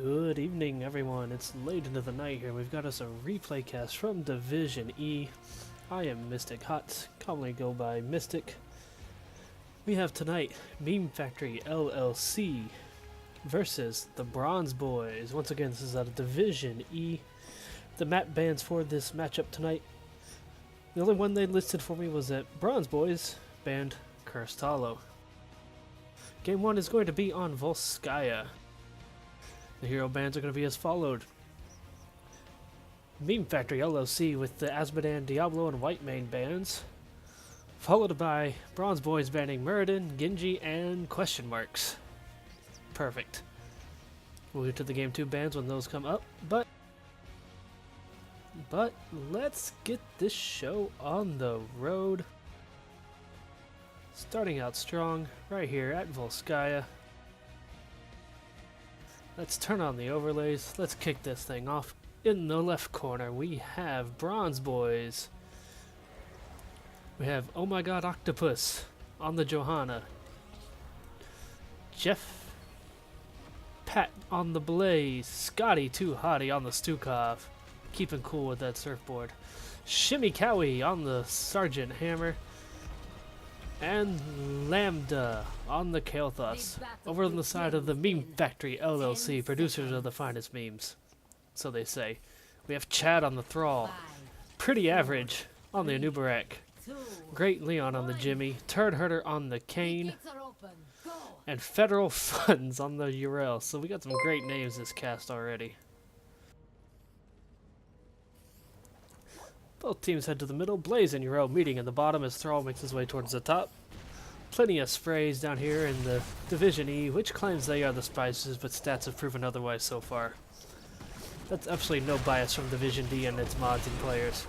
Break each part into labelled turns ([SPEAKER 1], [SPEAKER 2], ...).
[SPEAKER 1] Good evening, everyone. It's late into the night here. We've got us a replay cast from Division E. I am Mystic Hot, commonly go by Mystic. We have tonight Memefactory LLC versus the Bronze Boys. Once again, this is out of Division E. The map bans for this matchup tonight. The only one they listed for me was that Bronze Boys banned Cursed Hollow. Game 1 is going to be on Volskaya. The hero bans are going to be as followed. Memefactory LLC with the Azmodan, Diablo, and Whitemane bans, followed by Bronze Boys banning Muradin, Genji, and question marks. Perfect. We'll get to the Game 2 bans when those come up, but let's get this show on the road. Starting out strong, right here at Volskaya. Let's turn on the overlays. Let's kick this thing off. In the left corner, we have Bronze Boys. We have Oh My God Octopus on the Johanna. Jeff Pat on the Blaze. Scotty Too Hottie on the Stukov. Keeping cool with that surfboard. Shimmy Cowie on the Sergeant Hammer. And Lambda on the Kael'thas, over on the side of the Memefactory LLC, producers of the finest memes. So they say. We have Chad on the Thrall, Pretty Average on the Anubarak, Great Leon on the Jimmy, Turd Herder on the Kane, and Federal Funds on the Urel. So we got some great names this cast already. Both teams head to the middle. Blaze and Urel meeting in the bottom as Thrall makes his way towards the top. Plenty of sprays down here in the Division E, which claims they are the spices, but stats have proven otherwise so far. That's absolutely no bias from Division D and its mods and players.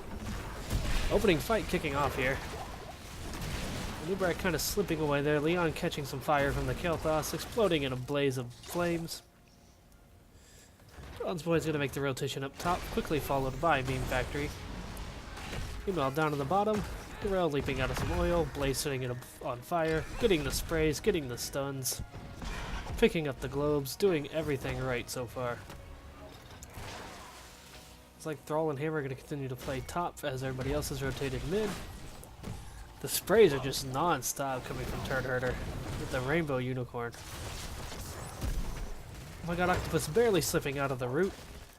[SPEAKER 1] Opening fight kicking off here. Nubrak kind of slipping away there. Leon catching some fire from the Kael'thas, exploding in a blaze of flames. Bronze Boy's going to make the rotation up top, quickly followed by Memefactory. Meanwhile, down on the bottom, Darrell leaping out of some oil, Blaze sitting on fire, getting the sprays, getting the stuns, picking up the globes, doing everything right so far. It's like Thrall and Hammer are going to continue to play top as everybody else is rotated mid. The sprays are just non-stop coming from Turd Herder with the Rainbow Unicorn. Oh my God, Octopus barely slipping out of the root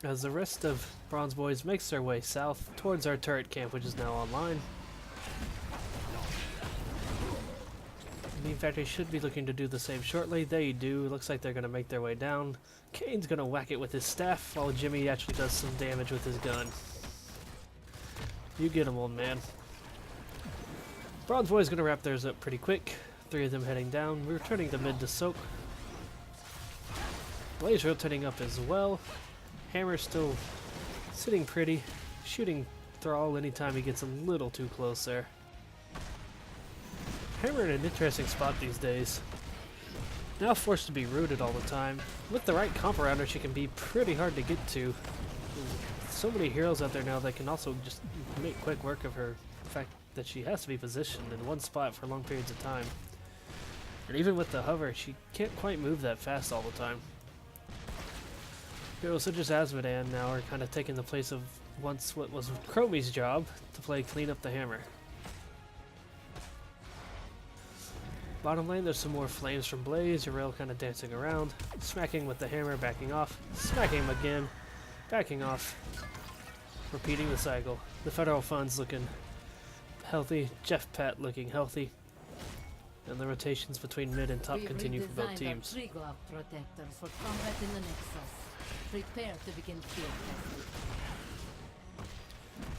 [SPEAKER 1] as the rest of Bronze Boys makes their way south towards our turret camp, which is now online. Memefactory should be looking to do the same shortly. They do. Looks like they're going to make their way down. Kane's going to whack it with his staff while Jimmy actually does some damage with his gun. You get him, old man. Bronze Boy's going to wrap theirs up pretty quick. 3 of them heading down. We're returning to mid to soak. Blaze rotating up as well. Hammer still sitting pretty, shooting Thrall anytime he gets a little too close there. Hammer in an interesting spot these days. Now forced to be rooted all the time. With the right comp around her, she can be pretty hard to get to. So many heroes out there now that can also just make quick work of her. The fact that she has to be positioned in one spot for long periods of time. And even with the hover, she can't quite move that fast all the time. Heroes such as Azmodan now are kind of taking the place of once what was Chromie's job to play clean up the Hammer. Bottom lane, there's some more flames from Blaze. Urel kind of dancing around, smacking with the Hammer, backing off, smacking him again, backing off, repeating the cycle. The Federal Funds looking healthy, Jeff Pat looking healthy, and the rotations between mid and top continue for both teams.
[SPEAKER 2] For combat in the Nexus. Prepare to begin field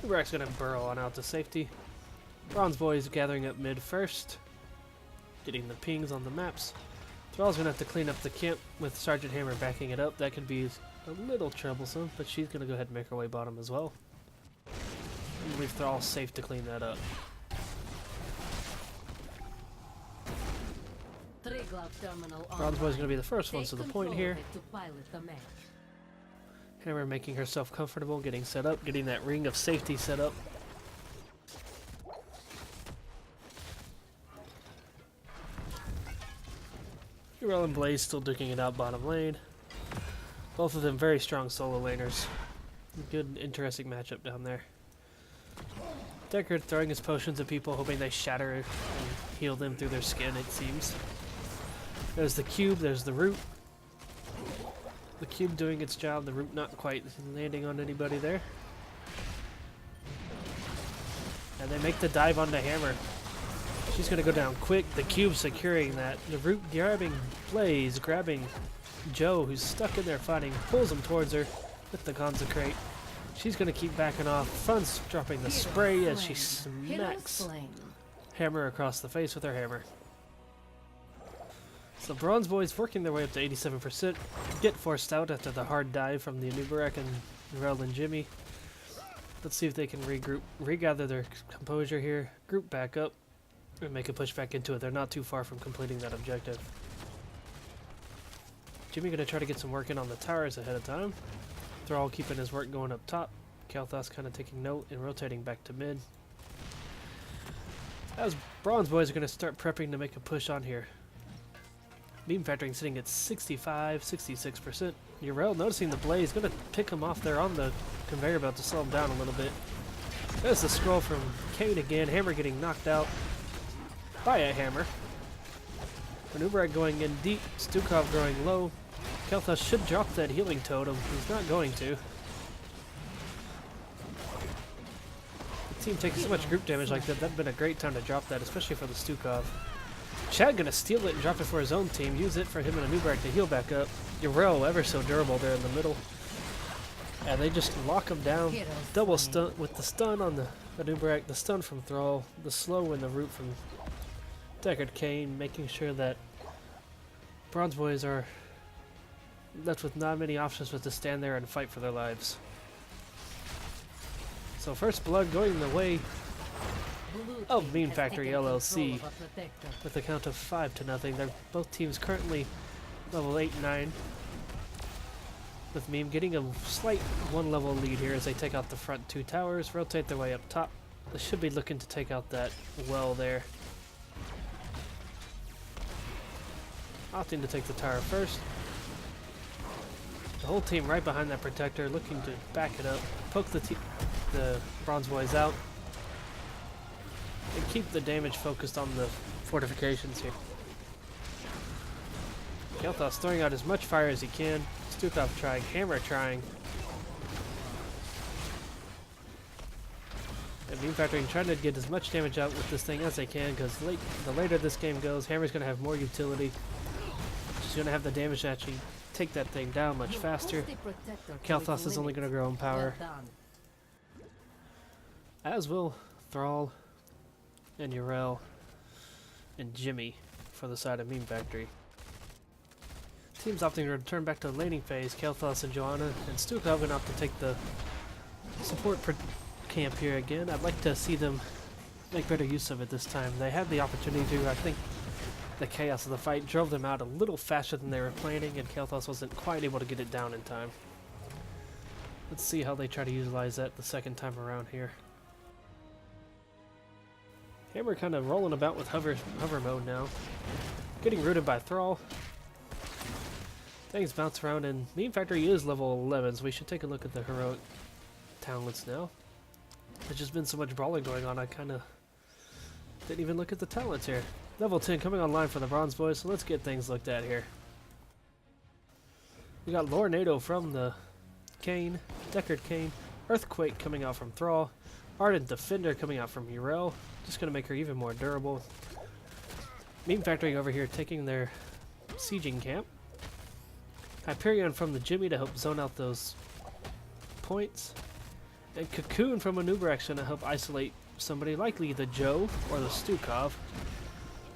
[SPEAKER 2] testing.
[SPEAKER 1] Ubrak's gonna burrow on out to safety. Bronze Boys gathering up mid first, getting the pings on the maps. Thrall's gonna have to clean up the camp with Sergeant Hammer backing it up. That could be a little troublesome, but she's gonna go ahead and make her way bottom as well. And leave Thrall safe to clean that up. Bronze Boy's gonna be the first ones to the point here. Hammer making herself comfortable, getting set up, getting that ring of safety set up. Urel and Blaze still duking it out bottom lane. Both of them very strong solo laners. Good, interesting matchup down there. Deckard throwing his potions at people, hoping they shatter and heal them through their skin, it seems. There's the cube, there's the root. The cube doing its job, the root not quite landing on anybody there. And they make the dive onto Hammer. She's gonna go down quick, the cube securing that. The root grabbing Blaze, grabbing Joe, who's stuck in there fighting, pulls him towards her with the Consecrate. She's gonna keep backing off. Front's dropping the spray as she smacks Hammer across the face with her hammer. So Bronze Boys working their way up to 87%. Get forced out after the hard dive from the Anubarak and Rel and Jimmy. Let's see if they can regroup, regather their composure here, group back up, and make a push back into it. They're not too far from completing that objective. Jimmy gonna try to get some work in on the towers ahead of time. Thrall keeping his work going up top. Kalthas kind of taking note and rotating back to mid. As Bronze Boys are going to start prepping to make a push on here. Memefactory sitting at 65, 66%. Urel noticing the Blaze, going to pick him off there on the conveyor belt to slow him down a little bit. There's the scroll from Kane again. Hammer getting knocked out by a hammer. Anubarak going in deep. Stukov going low. Kalthas should drop that healing totem. He's not going to. The team taking so much group damage like that, that'd been a great time to drop that, especially for the Stukov. Chad gonna steal it and drop it for his own team. Use it for him and Anubarak to heal back up. Urel ever so durable there in the middle. And they just lock him down. Double stun with the stun on the Anubarak, the stun from Thrall, the slow and the root from Deckard Kane, making sure that Bronze Boys are left with not many options but to stand there and fight for their lives. So first blood going the way of Memefactory LLC with a count of 5-0. They're both teams currently level 8 and 9. With Meme getting a slight one level lead here as they take out the front two towers, rotate their way up top. They should be looking to take out that well there. Opting to take the tower first. The whole team right behind that protector, looking to back it up, poke the Bronze Boys out, and keep the damage focused on the fortifications here. Kalthas throwing out as much fire as he can. Stukov trying, Hammer trying. And Memefactory trying to get as much damage out with this thing as they can, because the later this game goes, Hammer's going to have more utility. She's going to have the damage to actually take that thing down much faster. Kalthas is only going to grow in power. As will Thrall and Urel and Jimmy for the side of Memefactory. Teams opting to return back to the laning phase. Kalthas and Joanna and Stukov going to opt to take the support camp here again. I'd like to see them make better use of it this time. They had the opportunity to. I think the chaos of the fight drove them out a little faster than they were planning, and Kalthas wasn't quite able to get it down in time. Let's see how they try to utilize that the second time around here. Hammer kind of rolling about with hover mode now. Getting rooted by Thrall. Things bounce around, and Memefactory is level 11, so we should take a look at the heroic talents now. There's just been so much brawling going on, I kind of didn't even look at the talents here. Level 10 coming online for the Bronze Boys, so let's get things looked at here. We got Lornado from the Kane, Deckard Kane, Earthquake coming out from Thrall, Ardent Defender coming out from Urel, just going to make her even more durable. Memefactory over here taking their sieging camp. Hyperion from the Jimmy to help zone out those points. And Cocoon from Anubarak going to help isolate somebody, likely the Joe or the Stukov.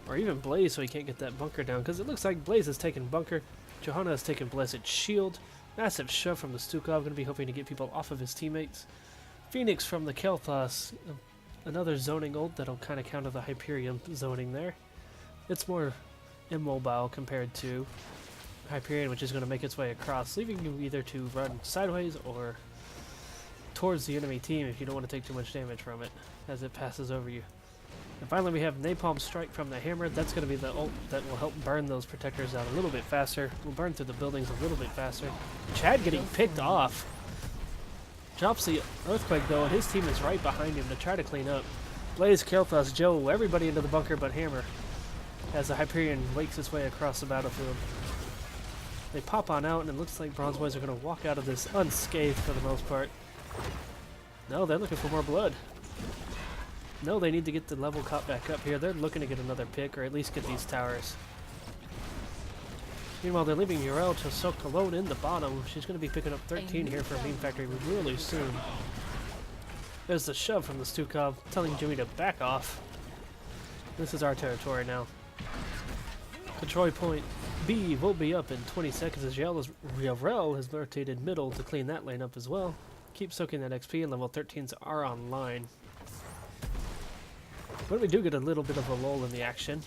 [SPEAKER 1] Or even Blaze so he can't get that bunker down, because it looks like Blaze has taken bunker. Johanna has taken Blessed Shield. Massive shove from the Stukov, going to be hoping to get people off of his teammates. Phoenix from the Kalthas, another zoning ult that'll kind of counter the Hyperion zoning there. It's more immobile compared to Hyperion, which is going to make its way across, leaving you either to run sideways or towards the enemy team if you don't want to take too much damage from it as it passes over you. And finally we have Napalm Strike from the hammer. That's going to be the ult that will help burn those protectors out a little bit faster. We'll burn through the buildings a little bit faster. Chad getting picked off. Drops the Earthquake though, and his team is right behind him to try to clean up. Blaze, Kael'thas, Joe, everybody into the bunker but Hammer, as the Hyperion wakes its way across the battlefield. They pop on out, and it looks like Bronze Boys are going to walk out of this unscathed for the most part. No, they're looking for more blood. No, they need to get the level caught back up here. They're looking to get another pick, or at least get these towers. Meanwhile, they're leaving Yrel to soak alone in the bottom. She's going to be picking up 13 here for Memefactory really soon. There's the shove from the Stukov, telling Jimmy to back off. This is our territory now. Control point B will be up in 20 seconds as Yrel has rotated middle to clean that lane up as well. Keep soaking that XP, and level 13s are online. But we do get a little bit of a lull in the action.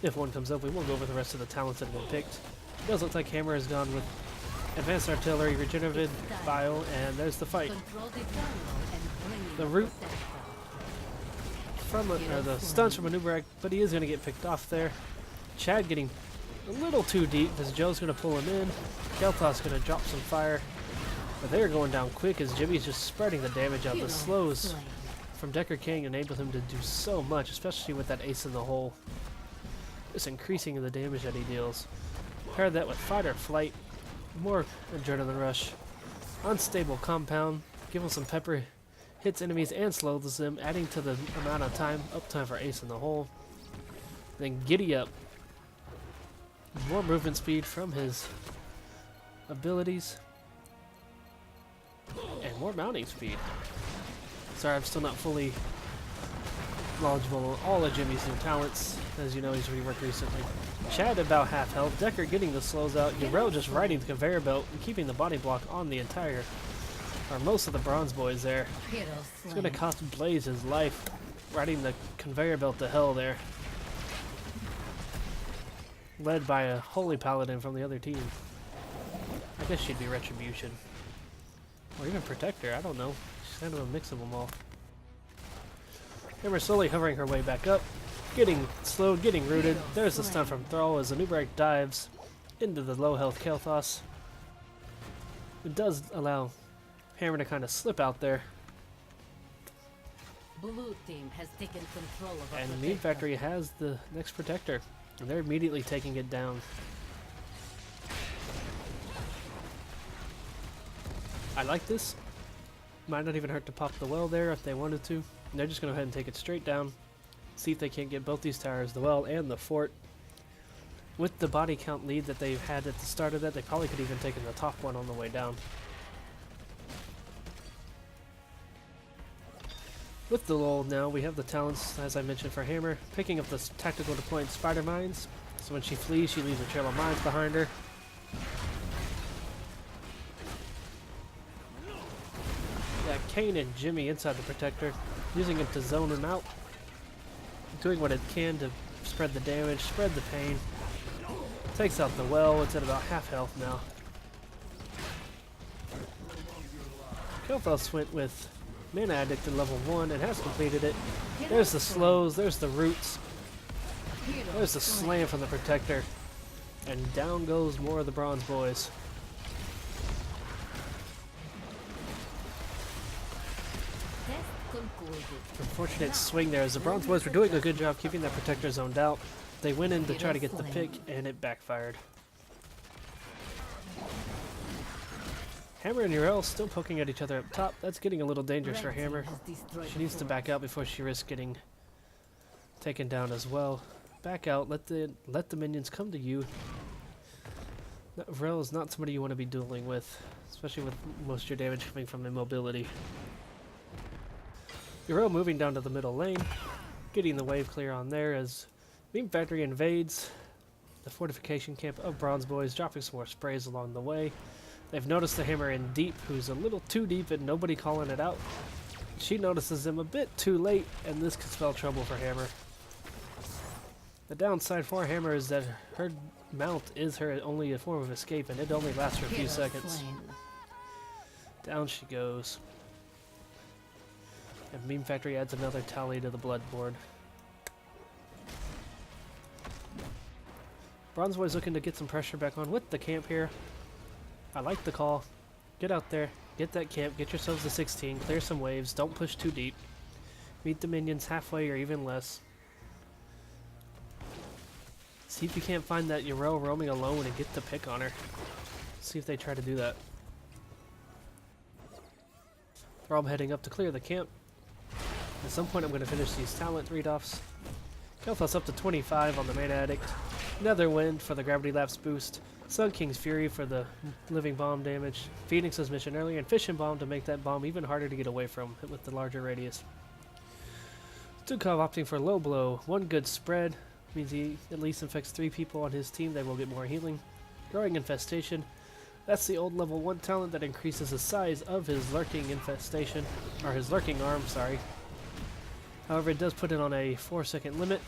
[SPEAKER 1] If one comes up, we will go over the rest of the talents that have been picked. It does look like Hammer has gone with Advanced Artillery, Regenerative, Bio, and there's the fight. The root from the stuns from a Nubarak, but he is going to get picked off there. Chad getting a little too deep as Joe's going to pull him in. Kael'thas going to drop some fire. But they're going down quick as Jimmy's just spreading the damage out. The slows from Decker King enable him to do so much, especially with that ace in the hole. Just increasing the damage that he deals. Pair that with Fight or Flight. More Adrenaline Rush. Unstable Compound. Give him some pepper. Hits enemies and slows them, adding to the amount of time. Uptime for ace in the hole. Then Giddy Up. More movement speed from his abilities. And more mounting speed. Sorry, I'm still not fully knowledgeable on all of Jimmy's new talents. As you know, he's reworked recently. Chad about half health. Decker getting the slows out. Yrel just riding the conveyor belt and keeping the body block on the entire, or most of the Bronze Boys there. It's going to cost Blaze his life, riding the conveyor belt to hell there. Led by a Holy Paladin from the other team. I guess she'd be Retribution. Or even Protector, I don't know. She's kind of a mix of them all. Hammer slowly hovering her way back up. Getting slowed, getting rooted. There's the stun from Thrall as the Nubarak dives into the low health Kael'thas. It does allow Hammer to kind of slip out there.
[SPEAKER 2] Blue team has taken control of
[SPEAKER 1] and Memefactory has the next Protector. And they're immediately taking it down. I like this. Might not even hurt to pop the well there if they wanted to. They're just going to go ahead and take it straight down. See if they can't get both these towers, the well and the fort. With the body count lead that they've had at the start of that, they probably could even taken the top one on the way down. With the lull now, we have the talents, as I mentioned, for Hammer, picking up the tactical deployed spider mines. So when she flees, she leaves a trail of mines behind her. Got Kane and Jimmy inside the Protector, using it to zone him out. Doing what it can to spread the damage, spread the pain. Takes out the well, it's at about half health now. Kael'thas went with Mana Addict in level 1 and has completed it. There's the slows, there's the roots. There's the slam from the Protector. And down goes more of the Bronze Boys. Unfortunate swing there as the Bronze Boys were doing a good job keeping that Protector zoned out. They went in to try to get the pick and it backfired. Hammer and Yrel still poking at each other up top. That's getting a little dangerous for Hammer. She needs to back out before she risks getting taken down as well. Back out, let the minions come to you. Yrel is not somebody you want to be dueling with, especially with most of your damage coming from immobility. Yrel moving down to the middle lane, getting the wave clear on there as Memefactory invades the fortification camp of Bronze Boys, dropping some more sprays along the way. They've noticed the Hammer in deep, who's a little too deep and nobody calling it out. She notices him a bit too late, and this could spell trouble for Hammer. The downside for Hammer is that her mount is her only a form of escape, and it only lasts for a few seconds. Down she goes. And Memefactory adds another tally to the blood board. Bronze Boy's looking to get some pressure back on with the camp here. I like the call. Get out there, get that camp, get yourselves to 16, clear some waves, don't push too deep. Meet the minions halfway or even less. See if you can't find that Yrel roaming alone and get the pick on her. See if they try to do that. They're all heading up to clear the camp. At some point I'm going to finish these talent read-offs. Health us up to 25 on the Mana Addict. Nether Wind for the Gravity Lapse boost. Sun King's Fury for the Living Bomb damage. Phoenix's mission earlier, and Fission Bomb to make that bomb even harder to get away from with the larger radius. Stukov opting for Low Blow. One good spread means he at least infects 3 people on his team. They will get more healing. Growing Infestation. That's the old level 1 talent that increases the size of his Lurking Infestation, or his Lurking Arm, sorry. However, it does put it on a 4-second limit,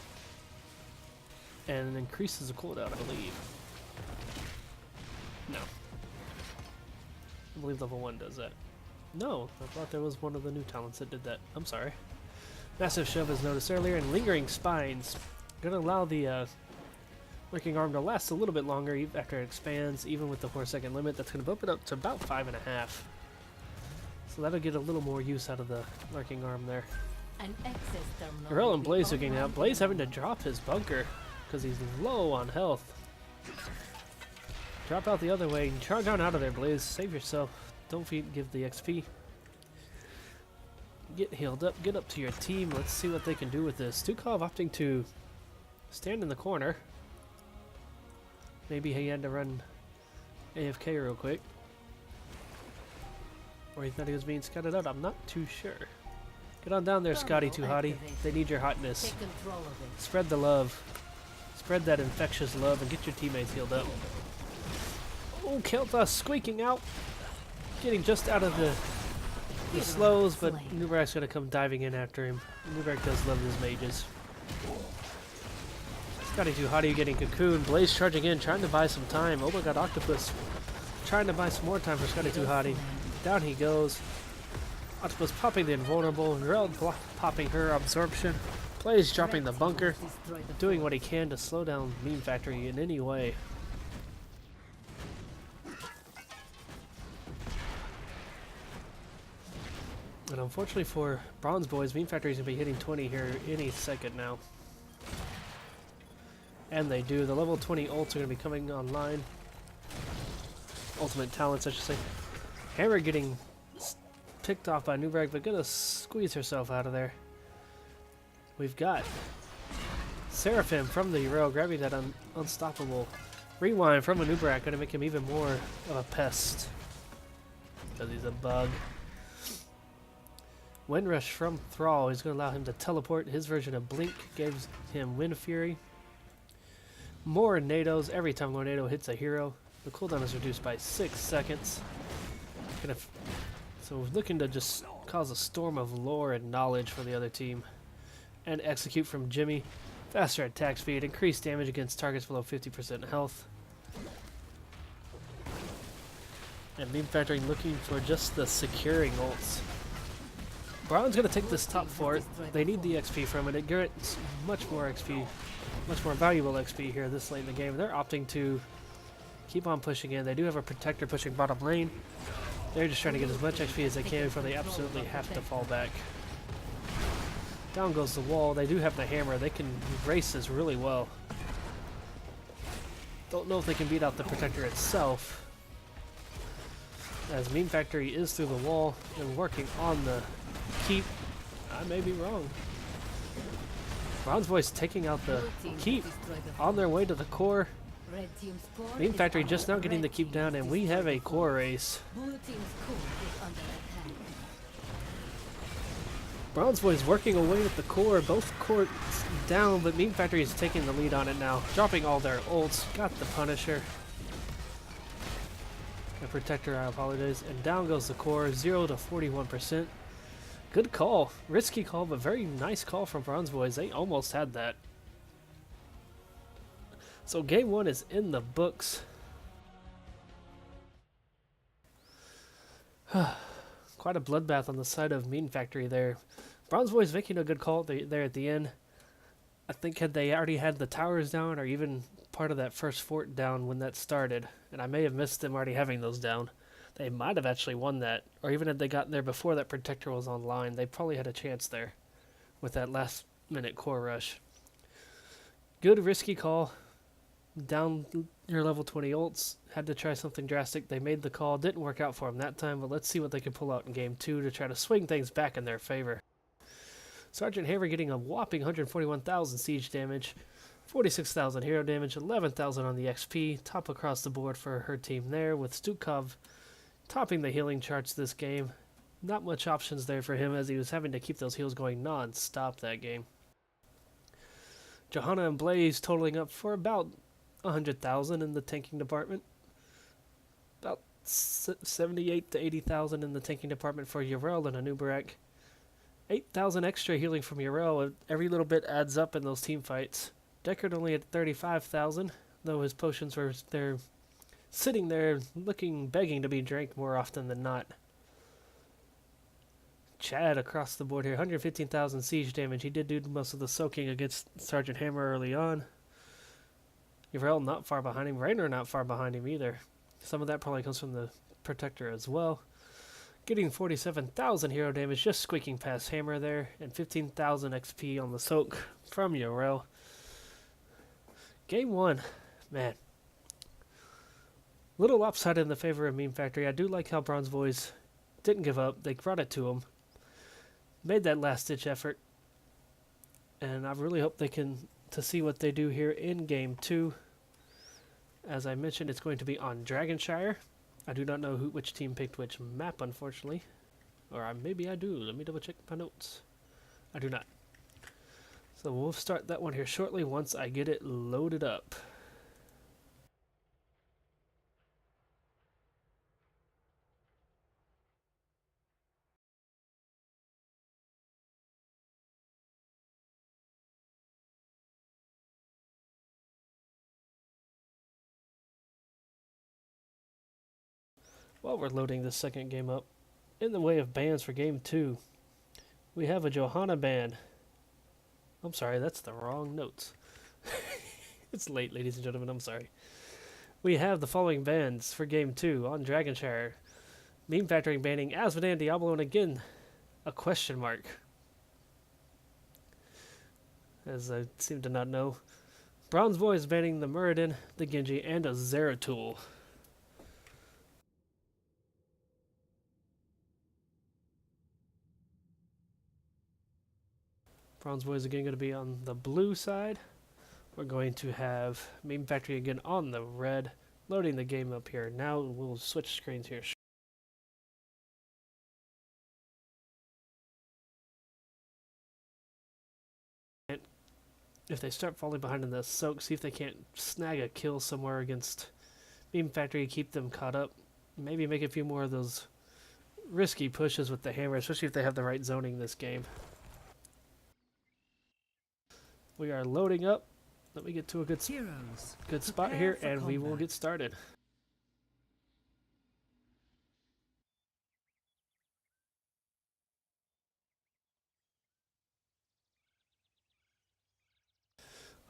[SPEAKER 1] and increases the cooldown, I believe. No. I believe level 1 does that. No, I thought there was one of the new talents that did that. I'm sorry. Massive Shove as noticed earlier, and Lingering Spines. Gonna allow the Lurking Arm to last a little bit longer after it expands, even with the 4-second limit. That's gonna bump it up to about 5.5. So that'll get a little more use out of the Lurking Arm there. Yrel and Blaze looking out. Blaze having to drop his bunker because he's low on health. Drop out the other way and charge on out of there, Blaze. Save yourself. Don't give the XP. Get healed up. Get up to your team. Let's see what they can do with this. Stukov opting to stand in the corner. Maybe he had to run AFK real quick. Or he thought he was being scouted out. I'm not too sure. Get on down there, Scotty Too Hottie. They need your hotness. Spread the love. Spread that infectious love and get your teammates healed up. Oh, Kel'Thas squeaking out. Getting just out of the slows, but Nubarak's going to come diving in after him. Nubarak does love his mages. Scotty Too Hottie getting cocooned. Blaze charging in, trying to buy some time. Oh my god, Octopus trying to buy some more time for Scotty Too Hottie. Down he goes. Octopus popping the invulnerable, and Yrel popping her absorption. Blaze dropping the bunker, doing what he can to slow down Memefactory in any way. And unfortunately for Bronze Boys, Memefactory's gonna be hitting 20 here any second now. And they do. The level 20 ults are gonna be coming online. Ultimate talents, I should say. Hammer getting picked off by Nubarak, but gonna squeeze herself out of there. We've got Seraphim from the Yrel grabbing that unstoppable rewind from a Nubarak, gonna make him even more of a pest because he's a bug. Windrush from Thrall is gonna allow him to teleport. His version of Blink gives him Wind Fury. More NATOs every time one NATO hits a hero. The cooldown is reduced by 6 seconds. So we're looking to just cause a storm of lore and knowledge for the other team. And execute from Jimmy. Faster attack speed, increased damage against targets below 50% health. And Memefactory looking for just the securing ults. Brown's going to take this top fort. They need the XP from it. It gets much more XP, much more valuable XP here this late in the game. They're opting to keep on pushing in. They do have a protector pushing bottom lane. They're just trying to get as much XP as they can before they absolutely have to fall back. Down goes the wall. They do have the hammer. They can race this really well. Don't know if they can beat out the protector itself, as Memefactory is through the wall and working on the keep. I may be wrong. Bronze Boys taking out the keep on their way to the core. Memefactory just now getting the keep down, and we have a core race. Bronze Boys working away at the core, both cores down, but Memefactory is taking the lead on it now, dropping all their ults, got the Punisher. The Protector, I apologize, and down goes the core, 0 to 41%. Good call, risky call, but very nice call from Bronze Boys. They almost had that. So game 1 is in the books. Quite a bloodbath on the side of Memefactory there. Bronze Boys making a good call there at the end. I think had they already had the towers down or even part of that first fort down when that started, and I may have missed them already having those down, they might have actually won that. Or even if they got there before that protector was online, they probably had a chance there with that last minute core rush. Good risky call. Down your level 20 ults, had to try something drastic. They made the call, didn't work out for them that time, but let's see what they can pull out in game 2 to try to swing things back in their favor. Sergeant Hammer getting a whopping 141,000 siege damage, 46,000 hero damage, 11,000 on the XP, top across the board for her team there, with Stukov topping the healing charts this game. Not much options there for him as he was having to keep those heals going non-stop that game. Johanna and Blaze totaling up for about 100,000 in the tanking department. About 78 to 80,000 in the tanking department for Yrel and Anubarak. 8,000 extra healing from Yrel. Every little bit adds up in those team fights. Deckard only at 35,000, though his potions were there, sitting there begging to be drank more often than not. Chad across the board here, 115,000 siege damage. He did do most of the soaking against Sergeant Hammer early on. Yrel not far behind him. Raynor not far behind him either. Some of that probably comes from the Protector as well. Getting 47,000 hero damage, just squeaking past Hammer there, and 15,000 XP on the soak from Yrel. Game 1, man. Little lopsided in the favor of Memefactory. I do like how Bronze Boys didn't give up. They brought it to them. Made that last-ditch effort. And I really hope they can to see what they do here in Game 2. As I mentioned, it's going to be on Dragonshire. I do not know which team picked which map, unfortunately. Or maybe I do. Let me double check my notes. I do not. So we'll start that one here shortly once I get it loaded up. While we're loading this second game up, in the way of bans for Game 2, we have a Johanna ban. I'm sorry, that's the wrong notes. It's late, ladies and gentlemen, I'm sorry. We have the following bans for Game 2 on Dragonshire. Memefactory banning Asmodan Diablo, and again, a question mark. As I seem to not know. Bronze Boys banning the Muradin, the Genji, and a Zeratul. Bronze Boys again going to be on the blue side. We're going to have Memefactory again on the red. Loading the game up here. Now we'll switch screens here. If they start falling behind in the soak, see if they can't snag a kill somewhere against Memefactory, keep them caught up. Maybe make a few more of those risky pushes with the hammer, especially if they have the right zoning this game. We are loading up. Let me get to a good spot here, and we will get started.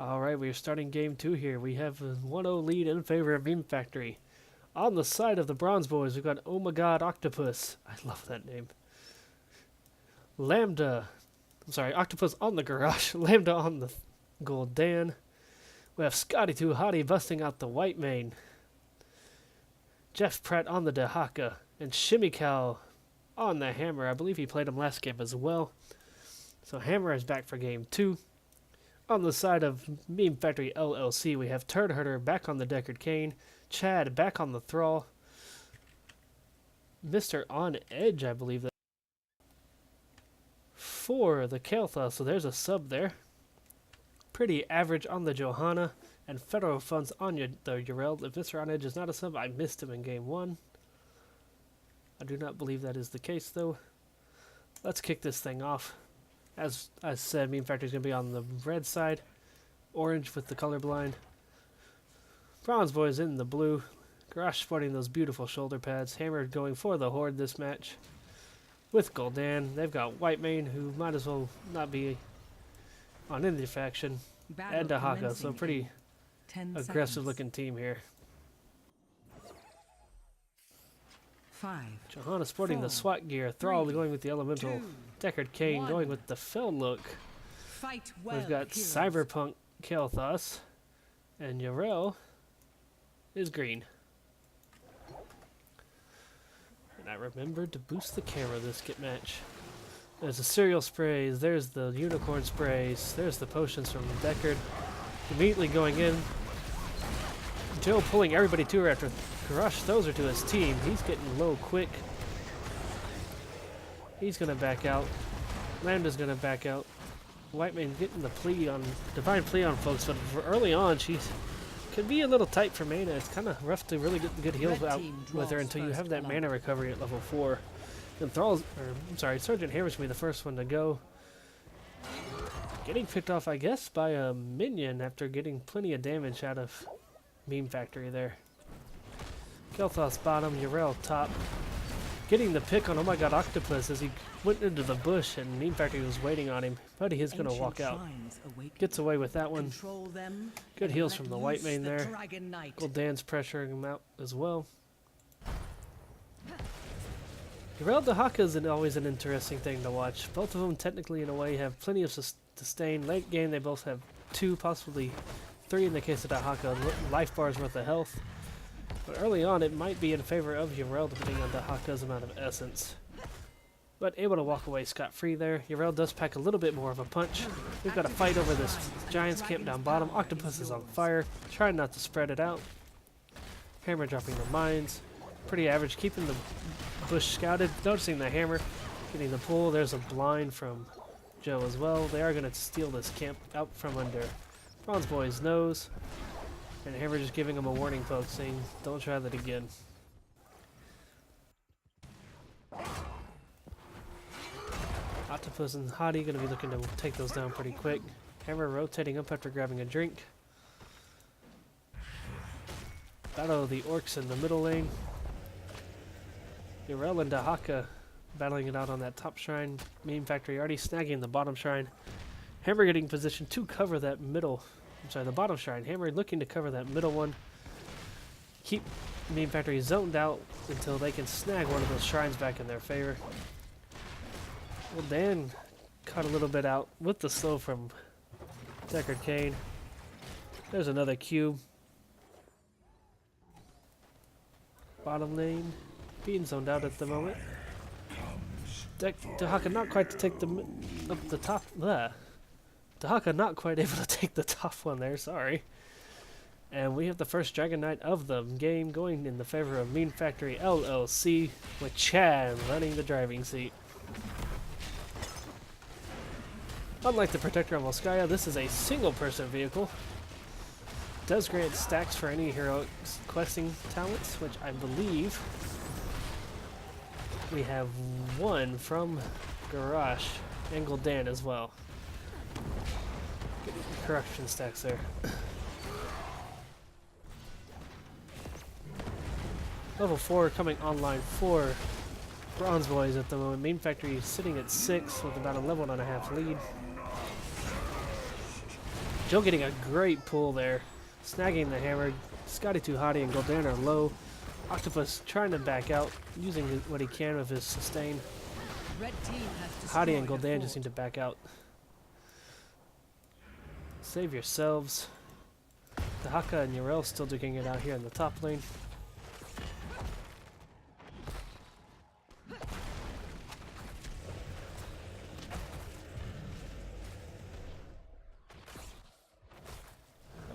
[SPEAKER 1] Alright, we are starting Game 2 here. We have a 1-0 lead in favor of Memefactory. On the side of the Bronze Boys, we've got Oh My God Octopus. I love that name. Octopus on the Garage. Lambda on the Gul'dan. We have Scotty Too Hottie busting out the White Mane. Jeff Pratt on the Dehaka. And Shimmy Cow on the Hammer. I believe he played him last game as well. So Hammer is back for Game 2. On the side of Memefactory LLC, we have Turd Herder back on the Deckard Cain. Chad back on the Thrall. Mr. On Edge, I believe that. For the Keltha, so there's a sub there. Pretty average on the Johanna. And Federal Funds on the Yrel. If Mr. On Edge is not a sub, I missed him in Game 1. I do not believe that is the case, though. Let's kick this thing off. As I said, Memefactory is going to be on the red side. Orange with the colorblind. Bronze Boys in the blue. Garage sporting those beautiful shoulder pads. Hammer going for the Horde this match. With Gul'dan. They've got White Mane, who might as well not be on Indian faction and Dahaka, so pretty aggressive looking team here.
[SPEAKER 3] 5.
[SPEAKER 1] Johanna sporting the SWAT gear, Thrall going with the elemental, Deckard Cain going with the film look.
[SPEAKER 3] Fight well,
[SPEAKER 1] We've got
[SPEAKER 3] heroes.
[SPEAKER 1] Cyberpunk Kael'thas, and Yarel is green. And I remembered to boost the camera this skip match. There's the cereal sprays, there's the unicorn sprays, there's the potions from Deckard. Immediately going in. Joe pulling everybody to her after Crush those are to his team. He's getting low quick. He's gonna back out. Lambda's gonna back out. Whitemane getting the plea on divine plea on folks, but for early on she could be a little tight for mana. It's kind of rough to really get the good heals out with her until you have that mana recovery at level 4. And Sergeant Hammer's gonna be the first one to go. Getting picked off, I guess, by a minion after getting plenty of damage out of Memefactory there. Kael'thas bottom, Yarel top. Getting the pick on, oh my god, Octopus as he went into the bush and Memefactory was waiting on him. But he is going to walk out. Gets away with that one. Good heals from the Whitemane there. Gul'dan's pressuring him out as well. Yarel Dahaka is always an interesting thing to watch. Both of them technically in a way have plenty of sustain. Late game they both have 2, possibly 3 in the case of Dahaka, life bars worth of health. But early on it might be in favor of Yarel depending on Dahaka's amount of essence. But able to walk away scot-free there. Yarel does pack a little bit more of a punch. We've got a fight over this Giants camp down bottom. Octopus is on fire, trying not to spread it out. Hammer dropping the mines. Pretty average, keeping the bush scouted. Noticing the hammer, getting the pull. There's a blind from Joe as well. They are going to steal this camp out from under Bronze Boy's nose. And Hammer just giving him a warning poke saying, don't try that again. Octopus and Hottie going to be looking to take those down pretty quick. Hammer rotating up after grabbing a drink. Battle of the orcs in the middle lane. Yarel and Dahaka battling it out on that top shrine. Memefactory already snagging the bottom shrine. Hammer getting position to cover that middle. The bottom shrine. Hammer looking to cover that middle one. Keep Memefactory zoned out until they can snag one of those shrines back in their favor. Well, Dan caught a little bit out with the slow from Deckard Cain. There's another cube. Bottom lane being zoned out at the moment. Dahaka not quite to take up the top. Dahaka not quite able to take the top one there, sorry. And we have the first Dragon Knight of the game going in the favor of Memefactory LLC with Chad running the driving seat. Unlike the Protector of Volskaya, this is a single-person vehicle. Does grant stacks for any heroic questing talents, which I believe we have one from Garrosh and Gul'dan as well. Getting corruption stacks there. Level 4 coming online for Bronze Boys at the moment. Memefactory is sitting at 6 with about a level and a half lead. Joe getting a great pull there. Snagging the hammer. Scotty Tuhati and Gul'dan are low. Octopus trying to back out, using what he can with his sustain. Hottie and Gul'dan just need to back out. Save yourselves. Dahaka and Yarel still duking it out here in the top lane.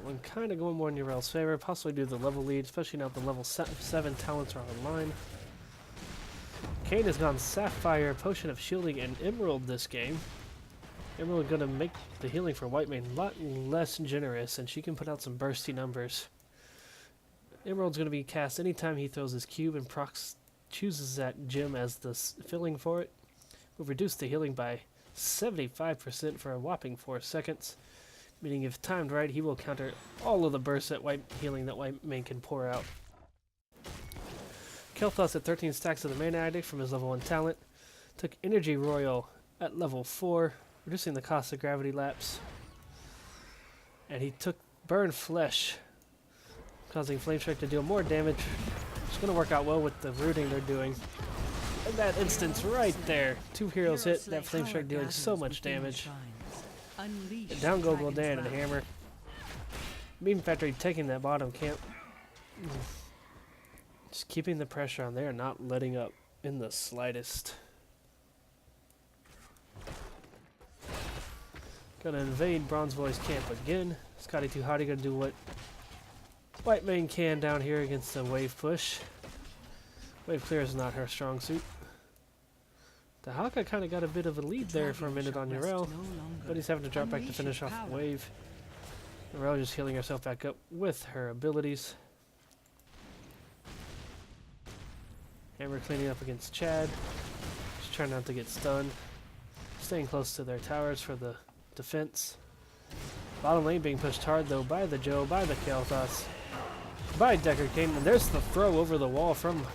[SPEAKER 1] One kind of going more in Yarel's favor, possibly due to the level lead, especially now that the level 7 talents are online. Cain has gone Sapphire, Potion of Shielding, and Emerald this game. Emerald going to make the healing for Whitemane a lot less generous, and she can put out some bursty numbers. Emerald's going to be cast anytime he throws his cube, and Prox chooses that gem as the filling for it. We'll reduce the healing by 75% for a whopping 4 seconds. Meaning if timed right, he will counter all of the bursts that healing that Whitemane can pour out. Kael'thas at 13 stacks of the Mana Addict from his level 1 talent. Took Energy Royal at level 4, reducing the cost of Gravity Lapse. And he took burn flesh, causing Flame Strike to deal more damage. It's going to work out well with the rooting they're doing. In that instance right there, 2 heroes hit, that Flame Strike dealing so much damage. And down go Gul'dan and Hammer. Memefactory taking that bottom camp. Just keeping the pressure on there, not letting up in the slightest. Gonna invade Bronze Boy's camp again. Scotty Too Hottie gonna do what White Mane can down here against the wave push. Wave clear is not her strong suit. The Haka kind of got a bit of a lead there for a minute on Yrel, but he's having to drop back to finish off the wave. Yrel just healing herself back up with her abilities. Hammer cleaning up against Chad. Just trying not to get stunned. Staying close to their towers for the defense. Bottom lane being pushed hard though by the Joe, by the Kael'thas, by Deckard Cain, and there's the throw over the wall from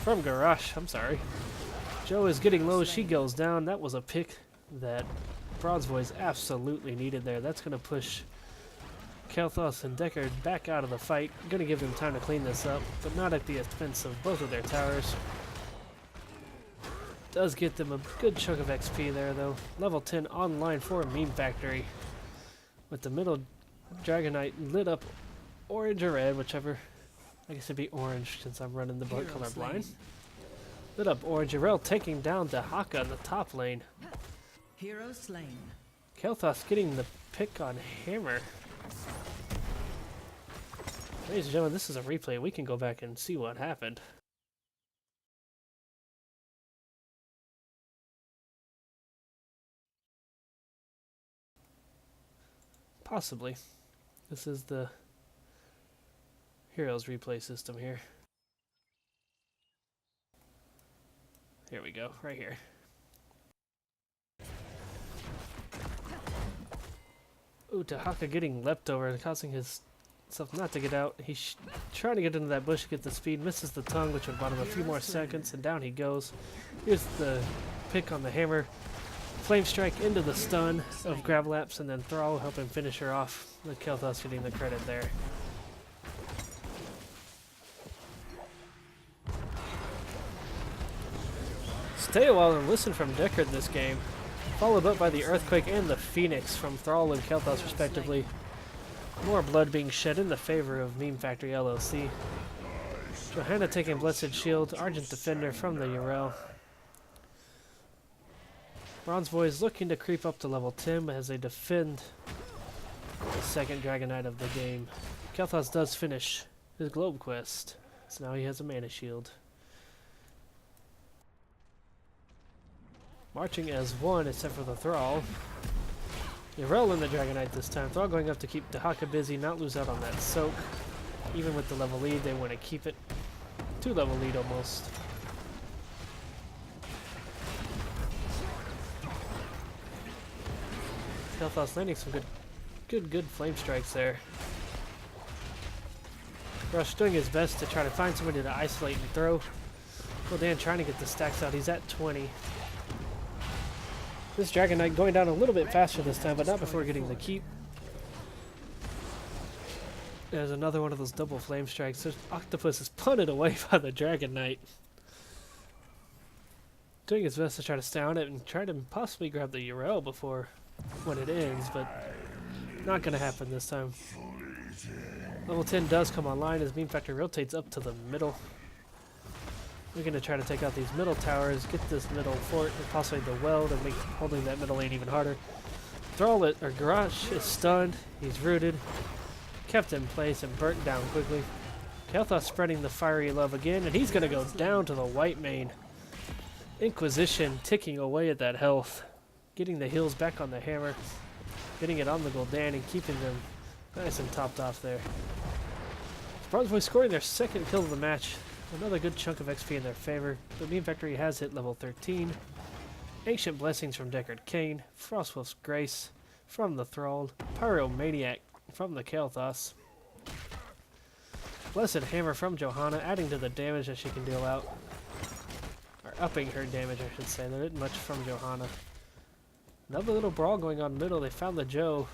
[SPEAKER 1] Garrosh. I'm sorry. Joe is getting low. She goes down. That was a pick that Bronze Boys absolutely needed there. That's going to push Kael'thas and Deckard back out of the fight. Going to give them time to clean this up, but not at the expense of both of their towers. Does get them a good chunk of XP there though. Level 10 online for Memefactory. With the middle Dragonite lit up orange or red, whichever. I guess it'd be orange since I'm running the blood color blind. Lit up orange. Yrel taking down the Haka in the top lane.
[SPEAKER 3] Hero slain.
[SPEAKER 1] Kael'thas getting the pick on Hammer. Ladies and gentlemen, this is a replay. We can go back and see what happened. Possibly. This is the Heroes replay system here. Here we go, right here. Ooh, Tahaka getting leapt over and causing himself not to get out. He's trying to get into that bush to get the speed, misses the tongue, which would bottom a few more seconds, and down he goes. Here's the pick on the Hammer. Flame Strike into the stun of Gravelapse, and then Thrall helping finish her off. The Kael'thas getting the credit there. Stay a while and listen from Deckard this game. Followed up by the Earthquake and the Phoenix from Thrall and Kael'thas respectively. More blood being shed in the favor of Memefactory LLC. Johanna taking Blessed Shield, Argent Defender from the Yrel. Bronze Boys looking to creep up to level 10 as they defend the second Dragonite of the game. Kael'thas does finish his Globe Quest, so now he has a Mana Shield. Marching as one except for the Thrall. Yrel in the Dragonite this time. Thrall going up to keep Dahaka busy, not lose out on that soak. Even with the level lead, they want to keep it. 2 level lead almost. Kael'thas landing some good flame strikes there. Rush doing his best to try to find somebody to isolate and throw. Gul'dan trying to get the stacks out. He's at 20. This Dragonite going down a little bit faster this time, but not before getting the keep. There's another one of those double flame strikes. There's Octopus is punted away by the Dragonite. Doing his best to try to stay on it and try to possibly grab the Yrel before when it ends, but not going to happen this time. Level 10 does come online as Memefactory rotates up to the middle. We're going to try to take out these middle towers, get this middle fort, and possibly the well to make holding that middle lane even harder. Thrall or Garrosh is stunned. He's rooted, kept in place, and burnt down quickly. Kael'thas spreading the fiery love again, and he's going to go down to the White Mane. Inquisition ticking away at that health, getting the heals back on the Hammer, getting it on the Gul'dan, and keeping them nice and topped off there. Bronze Boys scoring their second kill of the match. Another good chunk of XP in their favor. The Memefactory has hit level 13. Ancient Blessings from Deckard Cain. Frostwolf's Grace from the Thrall. Pyromaniac from the Kael'thas. Blessed Hammer from Johanna, adding to the damage that she can deal out. Or upping her damage, I should say. There isn't much from Johanna. Another little brawl going on in the middle. They found the Joe.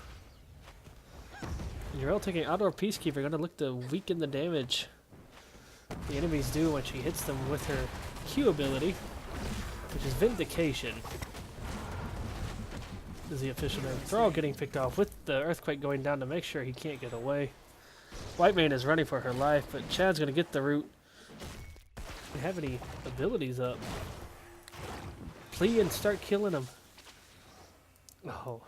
[SPEAKER 1] And Yrel taking Outdoor Peacekeeper, going to look to weaken the damage the enemies do when she hits them with her Q ability, which is Vindication. Is the official name. Thrall getting picked off with the Earthquake going down to make sure he can't get away. Whitemane is running for her life, but Chad's going to get the root. Don't have any abilities up. Plea and start killing him. Oh.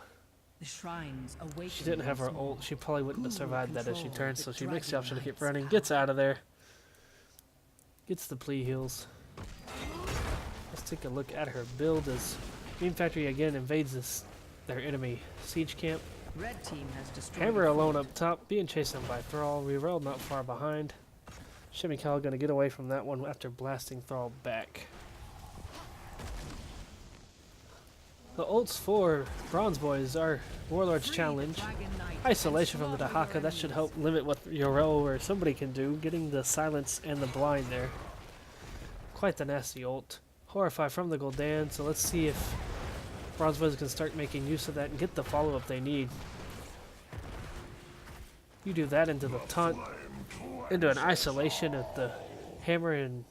[SPEAKER 3] The shrines awaken.
[SPEAKER 1] She didn't have her ult. She probably wouldn't have survived that as she turned, so she makes the option to keep running. Gets out of there. Gets the plea heals. Let's take a look at her build as Memefactory again invades their enemy siege camp.
[SPEAKER 3] Red team has destroyed.
[SPEAKER 1] Hammer alone up top, being chased by Thrall. Yrel not far behind. Shimikal gonna get away from that one after blasting Thrall back. The ults for Bronze Boys are Warlord's Challenge, Isolation from the Dahaka. That should help limit what Yrel or somebody can do, getting the Silence and the Blind there. Quite the nasty ult. Horrify from the Gul'dan, so let's see if Bronze Boys can start making use of that and get the follow-up they need. You do that into the taunt, into an Isolation at the Hammer and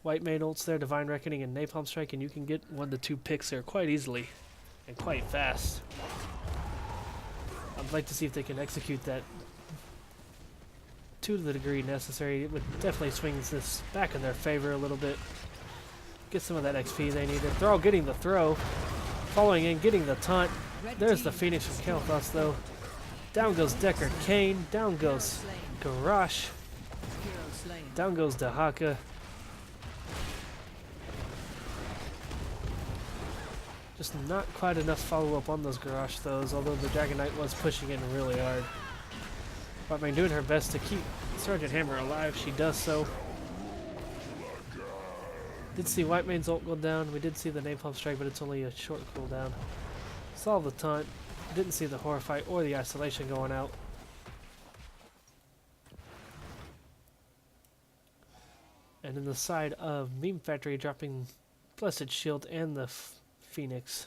[SPEAKER 1] Whitemane ults there, Divine Reckoning and Napalm Strike, and you can get 1 to 2 picks there quite easily and quite fast. I'd like to see if they can execute that to the degree necessary. It would definitely swing this back in their favor a little bit. Get some of that XP they needed. They're all getting the throw, following in, getting the taunt. There's the Phoenix from Kael'thas though. Down goes Deckard Cain, down goes Garrosh, down goes Dahaka. Just not quite enough follow-up on those Garrosh throws, although the Dragon Knight was pushing in really hard. Whitemane doing her best to keep Sergeant Hammer alive. She does so. Did see Whitemane's ult go down. We did see the Napalm Strike, but it's only a short cooldown. Saw the taunt. Didn't see the Horrify or the Isolation going out. And in the side of Memefactory dropping Blessed Shield and the Phoenix,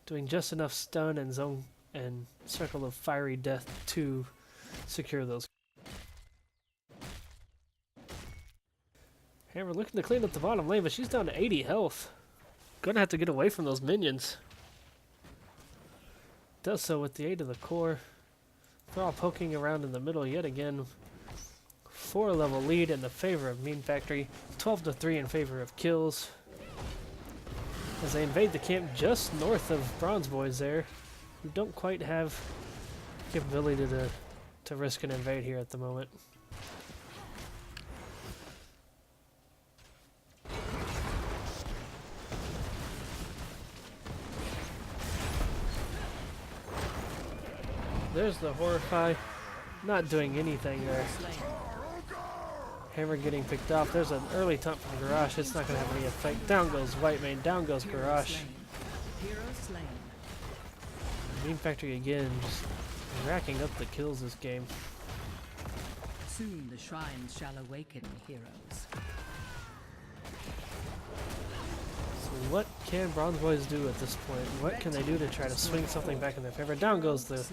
[SPEAKER 1] doing just enough stun and zone and circle of fiery death to secure those. Hammer looking to clean up the bottom lane, but she's down to 80 health. Gonna have to get away from those minions. Does so with the aid of the core. They're all poking around in the middle yet again. 4-level lead in the favor of Memefactory. 12 to 3 in favor of kills. As they invade the camp just north of Bronze Boys there, who don't quite have the ability to risk an invade here at the moment. There's the Horrify, not doing anything there. Hammer getting picked off. There's an early taunt from Garrosh. It's not going to have any effect. Down goes Whitemane. Down goes Garrosh. Memefactory again, just racking up the kills this game.
[SPEAKER 3] Soon the shrines shall awaken, heroes.
[SPEAKER 1] So what can Bronze Boys do at this point? What can they do to try to swing something back in their favor? Down goes the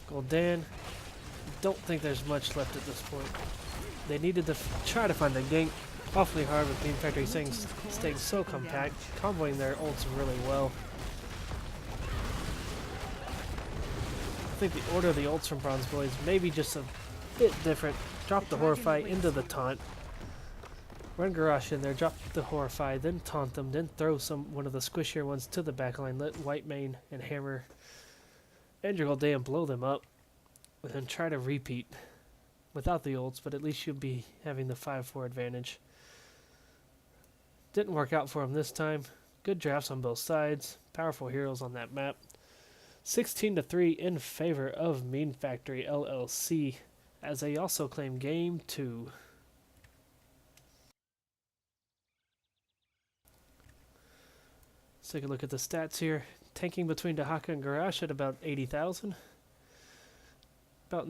[SPEAKER 1] Gul'dan. Don't think there's much left at this point. They needed to try to find the gank. Awfully hard with Memefactory staying so compact, comboing their ults really well. I think the order of the ults from Bronze Boys may be just a bit different. Drop the Horrify into the taunt. Run Garrosh in there, drop the Horrify, then taunt them, then throw one of the squishier ones to the backline. Let Whitemane and Hammer and your Gul'dan blow them up. And then try to repeat without the ults, but at least you'll be having the 5-4 advantage. Didn't work out for him this time. Good drafts on both sides. Powerful heroes on that map. 16 to 3 in favor of Memefactory LLC, as they also claim game 2. Let's take a look at the stats here. Tanking between Dahaka and Garrosh at about 80,000. About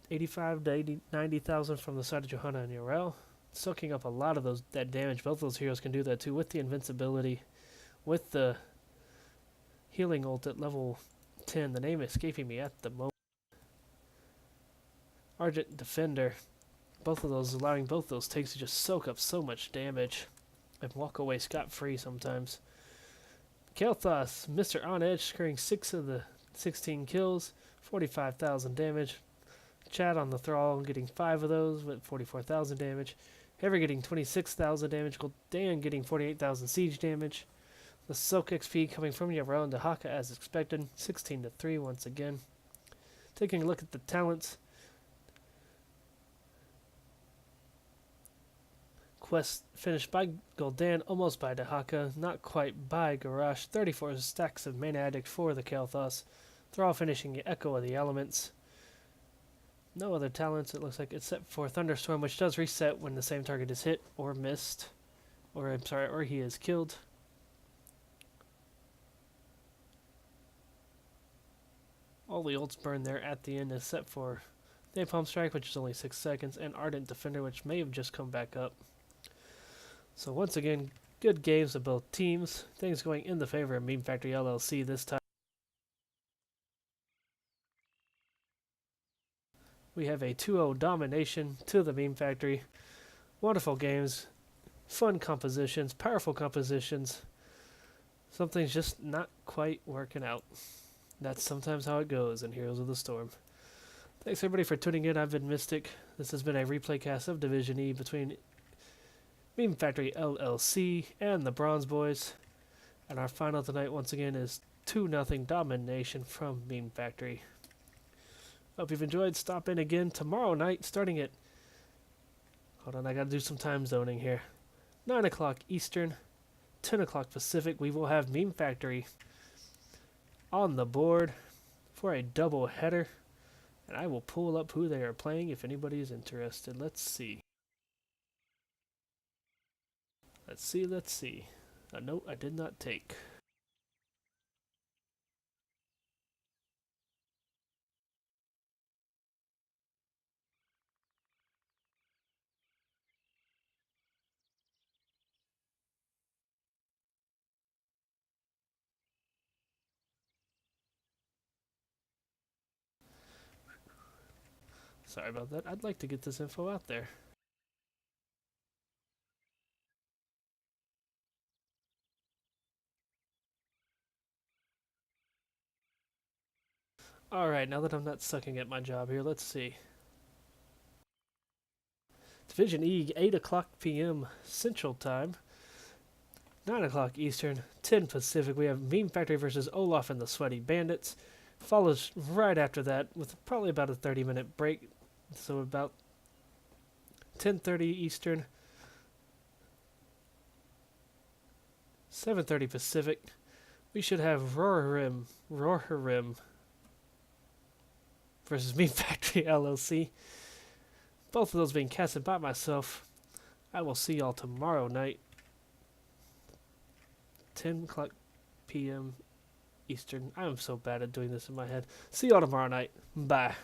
[SPEAKER 1] 85 to 90,000 from the side of Johanna and Yrel. Soaking up a lot of that damage. Both those heroes can do that too with the invincibility, with the healing ult at level 10. The name escaping me at the moment. Argent Defender. Both of those, allowing both those takes to just soak up so much damage and walk away scot-free sometimes. Kael'thas, Mr. On Edge, scoring 6 of the 16 kills, 45,000 damage. Chad on the Thrall getting 5 of those with 44,000 damage. Heavy getting 26,000 damage. Gul'dan getting 48,000 siege damage. The Soak XP coming from Yarel and Dahaka as expected, 16-3 once again. Taking a look at the talents. Quest finished by Gul'dan, almost by Dahaka, not quite by Garrosh. 34 stacks of Mana Addict for the Kael'thas. Thrall finishing Echo of the Elements. No other talents, it looks like, except for Thunderstorm, which does reset when the same target is hit or missed. Or he is killed. All the ults burn there at the end, except for Napalm Strike, which is only 6 seconds, and Ardent Defender, which may have just come back up. So once again, good games of both teams. Things going in the favor of Memefactory LLC this time. We have a 2-0 domination to the Memefactory. Wonderful games, fun compositions, powerful compositions. Something's just not quite working out. That's sometimes how it goes in Heroes of the Storm. Thanks everybody for tuning in. I've been Mystic. This has been a replay cast of Division E between Memefactory LLC and the Bronze Boys. And our final tonight once again is 2-0 domination from Memefactory. Hope you've enjoyed. Stop in again tomorrow night starting at... Hold on, I gotta do some time zoning here. 9 o'clock Eastern, 10 o'clock Pacific. We will have Memefactory on the board for a double header. And I will pull up who they are playing if anybody is interested. Let's see. Let's see. A note I did not take. Sorry about that. I'd like to get this info out there. Alright, now that I'm not sucking at my job here, let's see. Division E, 8 o'clock p.m. Central Time. 9 o'clock Eastern, 10 Pacific. We have Memefactory versus Olaf and the Sweaty Bandits. Follows right after that with probably about a 30-minute break. So about 10:30 Eastern, 7:30 Pacific. We should have Rohirrim versus Memefactory LLC. Both of those being casted by myself. I will see y'all tomorrow night, 10 o'clock p.m. Eastern. I am so bad at doing this in my head. See y'all tomorrow night. Bye.